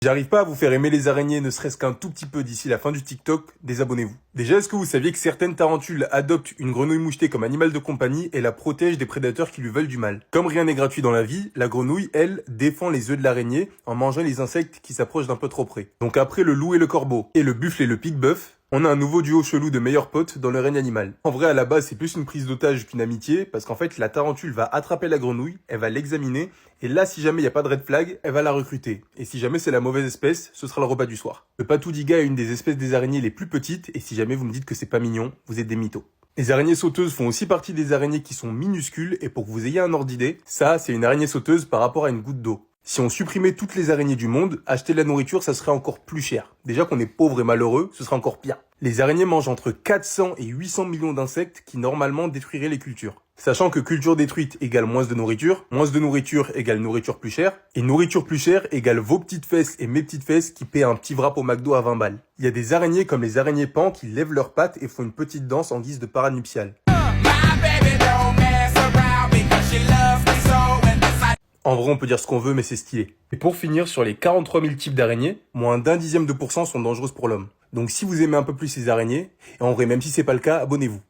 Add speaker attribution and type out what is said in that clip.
Speaker 1: J'arrive pas à vous faire aimer les araignées ne serait-ce qu'un tout petit peu d'ici la fin du TikTok, désabonnez-vous. Déjà, est-ce que vous saviez que certaines tarentules adoptent une grenouille mouchetée comme animal de compagnie et la protègent des prédateurs qui lui veulent du mal? Comme rien n'est gratuit dans la vie, la grenouille, elle, défend les œufs de l'araignée en mangeant les insectes qui s'approchent d'un peu trop près. Donc après le loup et le corbeau, et le buffle et le pique-bœuf, on a un nouveau duo chelou de meilleurs potes dans le règne animal. En vrai, à la base, c'est plus une prise d'otage qu'une amitié, parce qu'en fait, la tarentule va attraper la grenouille, elle va l'examiner, et là, si jamais il n'y a pas de red flag, elle va la recruter. Et si jamais c'est la mauvaise espèce, ce sera le repas du soir. Le patoudiga est une des espèces des araignées les plus petites, et si jamais vous me dites que c'est pas mignon, vous êtes des mythos. Les araignées sauteuses font aussi partie des araignées qui sont minuscules, et pour que vous ayez un ordre d'idée, ça, c'est une araignée sauteuse par rapport à une goutte d'eau. Si on supprimait toutes les araignées du monde, acheter de la nourriture, ça serait encore plus cher. Déjà qu'on est pauvre et malheureux, ce serait encore pire. Les araignées mangent entre 400 et 800 millions d'insectes qui normalement détruiraient les cultures. Sachant que culture détruite égale moins de nourriture égale nourriture plus chère, et nourriture plus chère égale vos petites fesses et mes petites fesses qui paient un petit wrap au McDo à 20 balles. Il y a des araignées comme les araignées pans qui lèvent leurs pattes et font une petite danse en guise de paranuptial. En vrai, on peut dire ce qu'on veut, mais c'est stylé. Et pour finir, sur les 43 000 types d'araignées, moins d'0,1% sont dangereuses pour l'homme. Donc si vous aimez un peu plus ces araignées, et en vrai, même si c'est pas le cas, abonnez-vous.